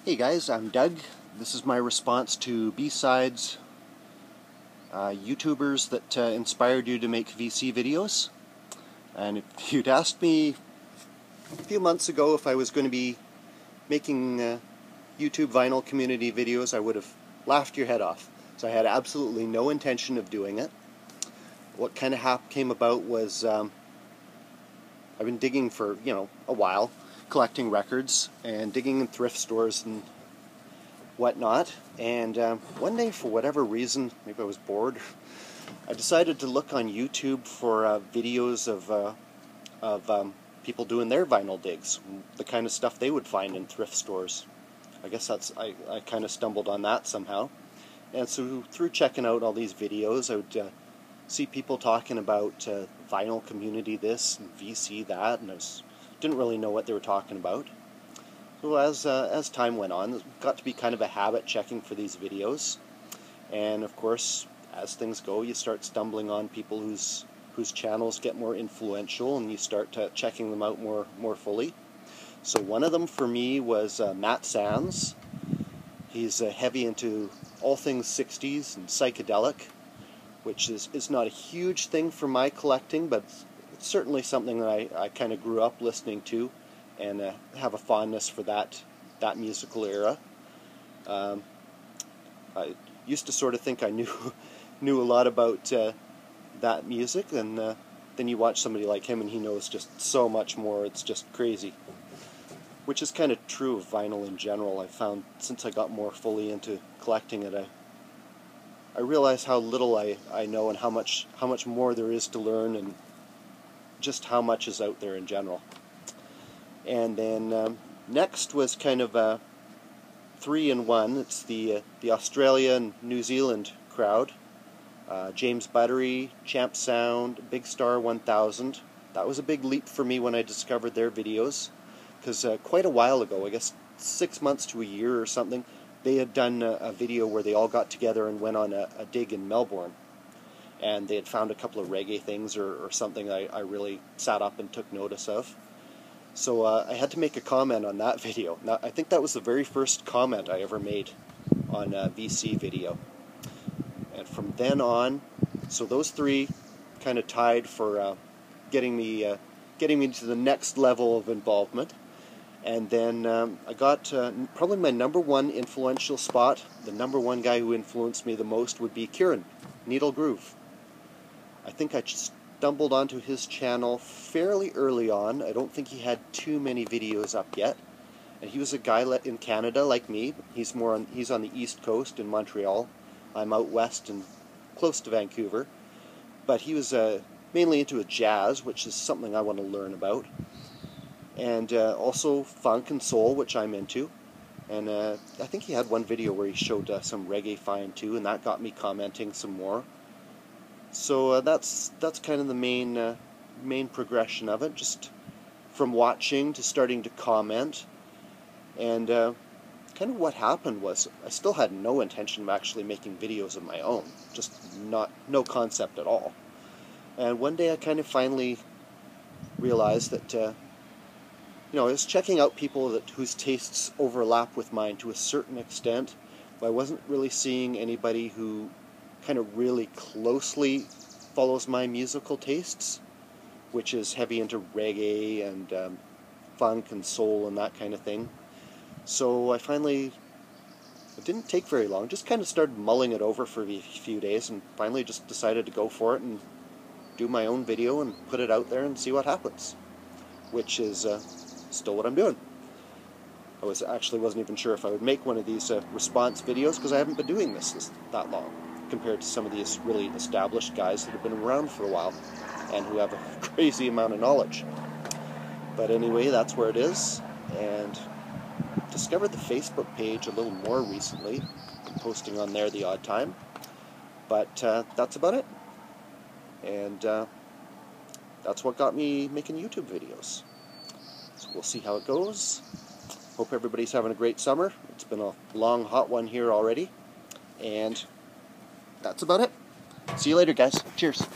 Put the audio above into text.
Hey guys, I'm Doug. This is my response to B-sides, YouTubers that inspired you to make VC videos. And if you'd asked me a few months ago if I was going to be making YouTube vinyl community videos, I would have laughed your head off. So I had absolutely no intention of doing it. What kind of came about was I've been digging for, a while, collecting records and digging in thrift stores and whatnot, and one day, for whatever reason, maybe I was bored, I decided to look on YouTube for videos of people doing their vinyl digs, the kind of stuff they would find in thrift stores. I guess I kind of stumbled on that somehow, and so through checking out all these videos, I would see people talking about vinyl community this and VC that, and I didn't really know what they were talking about. So as time went on, it got to be kind of a habit checking for these videos, and of course, as things go, you start stumbling on people whose channels get more influential, and you start checking them out more fully. So one of them for me was Matt Sands. He's heavy into all things 60s and psychedelic, which is not a huge thing for my collecting, but it's certainly something that I kind of grew up listening to, and have a fondness for that musical era. I used to sort of think I knew a lot about that music, and then you watch somebody like him and he knows just so much more. It's just crazy. Which is kind of true of vinyl in general. I found since I got more fully into collecting it, I realize how little I know and how much more there is to learn, and just how much is out there in general. And then next was kind of a 3-in-1. It's the Australia and New Zealand crowd. James Buttery, Champ Sound, Big Star 1000. That was a big leap for me when I discovered their videos, because quite a while ago, I guess 6 months to a year or something, they had done a video where they all got together and went on a dig in Melbourne. And they had found a couple of reggae things or something I really sat up and took notice of. So I had to make a comment on that video. Now, I think that was the very first comment I ever made on a VC video. And from then on, so those three kind of tied for getting me to the next level of involvement. And then I got probably my #1 influential spot. The #1 guy who influenced me the most would be Kieran, Needle Groove. I think I stumbled onto his channel fairly early on. I don't think he had too many videos up yet. And he was a guy in Canada like me. He's on the East Coast in Montreal. I'm out west and close to Vancouver. But he was mainly into jazz, which is something I want to learn about. And also funk and soul, which I'm into. And I think he had one video where he showed some reggae fine too, and that got me commenting some more. So that's kind of the main progression of it, just from watching to starting to comment. And kind of what happened was I still had no intention of actually making videos of my own, just no concept at all. And one day I kind of finally realized that I was checking out people whose tastes overlap with mine to a certain extent, but I wasn't really seeing anybody who kind of really closely follows my musical tastes, which is heavy into reggae and funk and soul and that kind of thing. So it didn't take very long, just kind of started mulling it over for a few days, and finally just decided to go for it and do my own video and put it out there and see what happens, which is still what I'm doing. I wasn't even sure if I would make one of these response videos, because I haven't been doing this that long compared to some of these really established guys that have been around for a while and who have a crazy amount of knowledge. But anyway, that's where it is. And discovered the Facebook page a little more recently. I'm posting on there the odd time. But that's about it. And that's what got me making YouTube videos. So we'll see how it goes. Hope everybody's having a great summer. It's been a long, hot one here already. And that's about it. See you later, guys. Cheers.